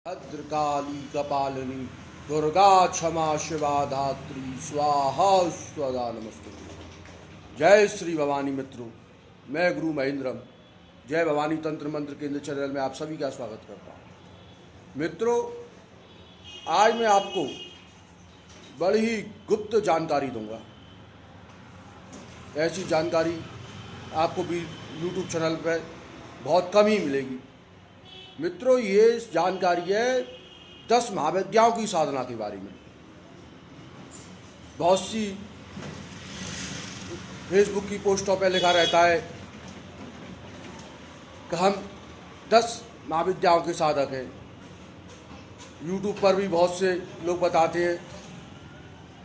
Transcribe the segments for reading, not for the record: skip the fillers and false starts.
भद्रकाली कपालिनी दुर्गा क्षमा शिवा धात्री स्वाहा स्वदा नमस्ते। जय श्री भवानी मित्रों, मैं गुरु महेंद्रम जय भवानी तंत्र मंत्र केंद्र चैनल में आप सभी का स्वागत करता हूँ। मित्रों, आज मैं आपको बड़ी ही गुप्त जानकारी दूंगा। ऐसी जानकारी आपको भी यूट्यूब चैनल पर बहुत कम ही मिलेगी। मित्रों, ये जानकारी है 10 महाविद्याओं की साधना के बारे में। बहुत सी फेसबुक की पोस्टों पर लिखा रहता है कि हम 10 महाविद्याओं के साधक हैं। यूट्यूब पर भी बहुत से लोग बताते हैं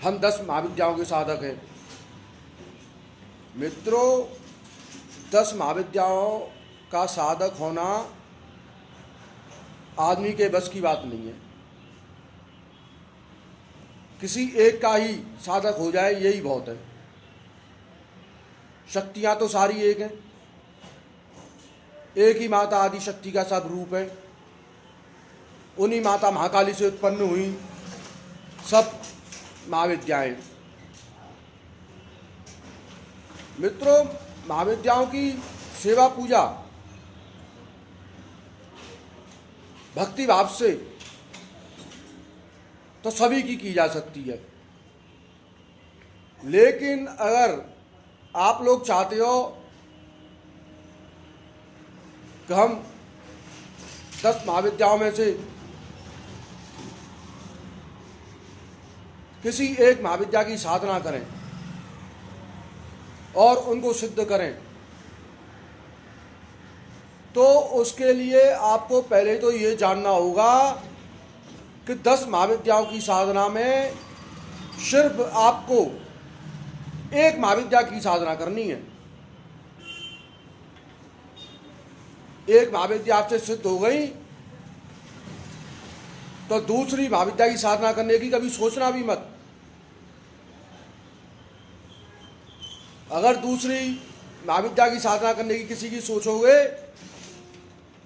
हम 10 महाविद्याओं के साधक हैं। मित्रों, 10 महाविद्याओं का साधक होना आदमी के बस की बात नहीं है। किसी एक का ही साधक हो जाए यही बहुत है। शक्तियां तो सारी एक हैं, एक ही माता आदि शक्ति का सब रूप है। उन्हीं माता महाकाली से उत्पन्न हुई सब महाविद्याएं। मित्रों, महाविद्याओं की सेवा पूजा भक्ति भाव से तो सभी की जा सकती है, लेकिन अगर आप लोग चाहते हो कि हम 10 महाविद्याओं में से किसी एक महाविद्या की साधना करें और उनको सिद्ध करें, तो उसके लिए आपको पहले तो ये जानना होगा कि 10 महाविद्याओं की साधना में सिर्फ आपको एक महाविद्या की साधना करनी है। एक महाविद्या आपसे सिद्ध हो गई तो दूसरी महाविद्या की साधना करने की कभी सोचना भी मत। अगर दूसरी महाविद्या की साधना करने की किसी की सोचोगे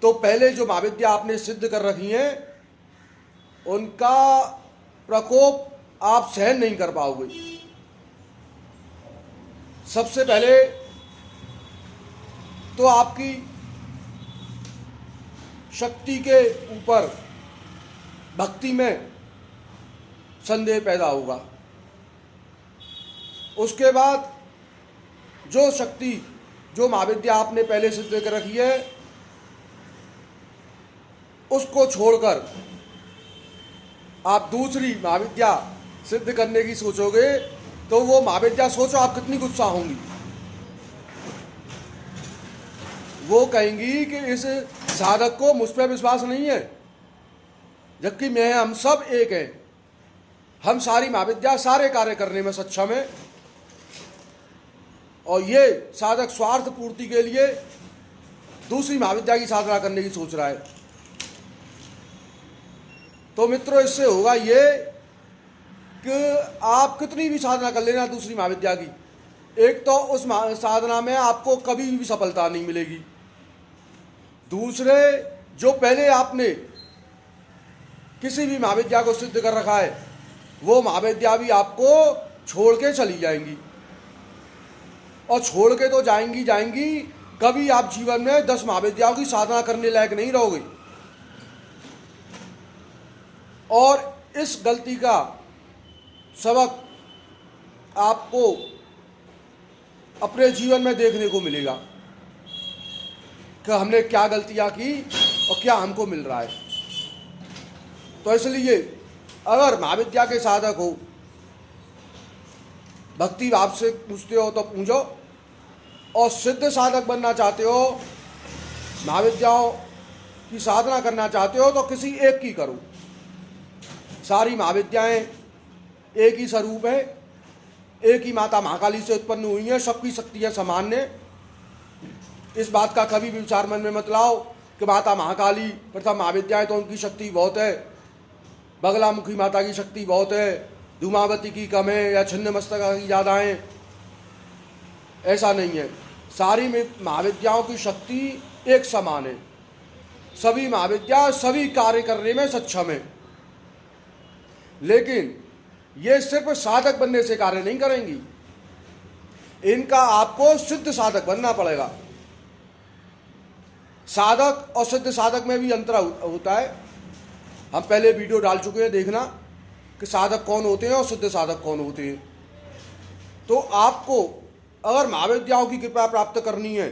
तो पहले जो महाविद्या आपने सिद्ध कर रखी हैं उनका प्रकोप आप सहन नहीं कर पाओगे। सबसे पहले तो आपकी शक्ति के ऊपर भक्ति में संदेह पैदा होगा। उसके बाद जो शक्ति जो महाविद्या आपने पहले सिद्ध कर रखी है उसको छोड़कर आप दूसरी महाविद्या सिद्ध करने की सोचोगे तो वो महाविद्या सोचो आप कितनी गुस्सा होंगी। वो कहेंगी कि इस साधक को मुझ पर विश्वास नहीं है, जबकि मैं हम सब एक हैं। हम सारी महाविद्या सारे कार्य करने में सक्षम हैं और ये साधक स्वार्थ पूर्ति के लिए दूसरी महाविद्या की साधना करने की सोच रहा है। तो मित्रों, इससे होगा ये कि आप कितनी भी साधना कर लेना दूसरी महाविद्या की, एक तो उस साधना में आपको कभी भी सफलता नहीं मिलेगी। दूसरे, जो पहले आपने किसी भी महाविद्या को सिद्ध कर रखा है वो महाविद्या भी आपको छोड़ के चली जाएंगी और छोड़ के तो जाएंगी, कभी आप जीवन में 10 महाविद्याओं की साधना करने लायक नहीं रहोगे। और इस गलती का सबक आपको अपने जीवन में देखने को मिलेगा कि हमने क्या गलतियां की और क्या हमको मिल रहा है। तो इसलिए अगर महाविद्या के साधक हो, भक्ति भाव से पूछते हो तो पूछो, और सिद्ध साधक बनना चाहते हो, महाविद्याओं की साधना करना चाहते हो तो किसी एक की करो। सारी महाविद्याएं एक ही स्वरूप है, एक ही माता महाकाली से उत्पन्न हुई हैं, सबकी शक्तियां समान हैं। इस बात का कभी भी विचार मन में मत लाओ कि माता महाकाली प्रथम महाविद्याएं तो उनकी शक्ति बहुत है, बगलामुखी माता की शक्ति बहुत है, धूमावती की कम है या छिन्न मस्तका की ज़्यादा है। ऐसा नहीं है, सारी महाविद्याओं की शक्ति एक समान है। सभी महाविद्या सभी कार्य करने में सक्षम है, लेकिन ये सिर्फ साधक बनने से कार्य नहीं करेंगी। इनका आपको सिद्ध साधक बनना पड़ेगा। साधक और सिद्ध साधक में भी अंतर होता है। हम पहले वीडियो डाल चुके हैं, देखना कि साधक कौन होते हैं और सिद्ध साधक कौन होते हैं। तो आपको अगर महाविद्याओं की कृपा प्राप्त करनी है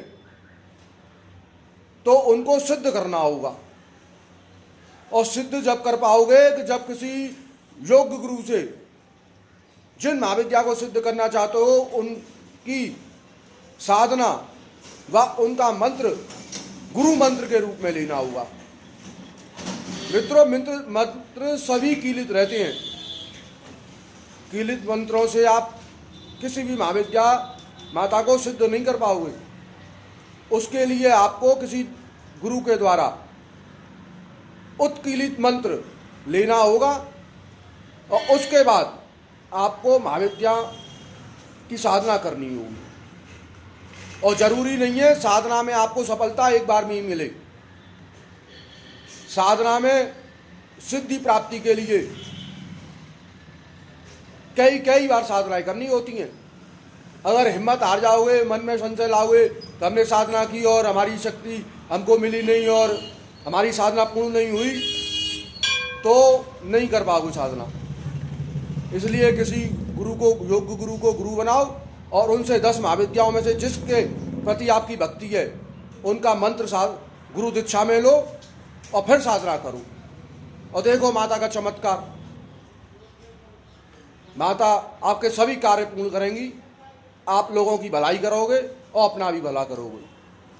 तो उनको सिद्ध करना होगा। और सिद्ध जब कर पाओगे कि जब किसी योग्य गुरु से, जिन महाविद्या को सिद्ध करना चाहते हो उनकी साधना व उनका मंत्र गुरु मंत्र के रूप में लेना होगा। मित्रों, मंत्र सभी कीलित रहते हैं। कीलित मंत्रों से आप किसी भी महाविद्या माता को सिद्ध नहीं कर पाओगे। उसके लिए आपको किसी गुरु के द्वारा उत्कीलित मंत्र लेना होगा और उसके बाद आपको महाविद्या की साधना करनी होगी। और जरूरी नहीं है साधना में आपको सफलता एक बार में ही मिले। साधना में सिद्धि प्राप्ति के लिए कई बार साधनाएं करनी होती हैं। अगर हिम्मत हार जाओगे, मन में संशय लाओगे तो हमने साधना की और हमारी शक्ति हमको मिली नहीं और हमारी साधना पूर्ण नहीं हुई, तो नहीं कर पाओगे साधना। इसलिए किसी गुरु को, योग्य गुरु को गुरु बनाओ और उनसे 10 महाविद्याओं में से जिसके प्रति आपकी भक्ति है उनका मंत्र गुरु दीक्षा में लो और फिर साधना करो। और देखो माता का चमत्कार। माता आपके सभी कार्य पूर्ण करेंगी, आप लोगों की भलाई करोगे और अपना भी भला करोगे।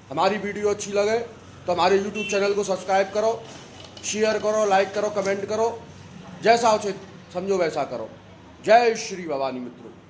हमारी वीडियो अच्छी लगे तो हमारे यूट्यूब चैनल को सब्सक्राइब करो, शेयर करो, लाइक करो, कमेंट करो, जैसा उचित समझो वैसा करो। जय श्री भवानी मित्रों।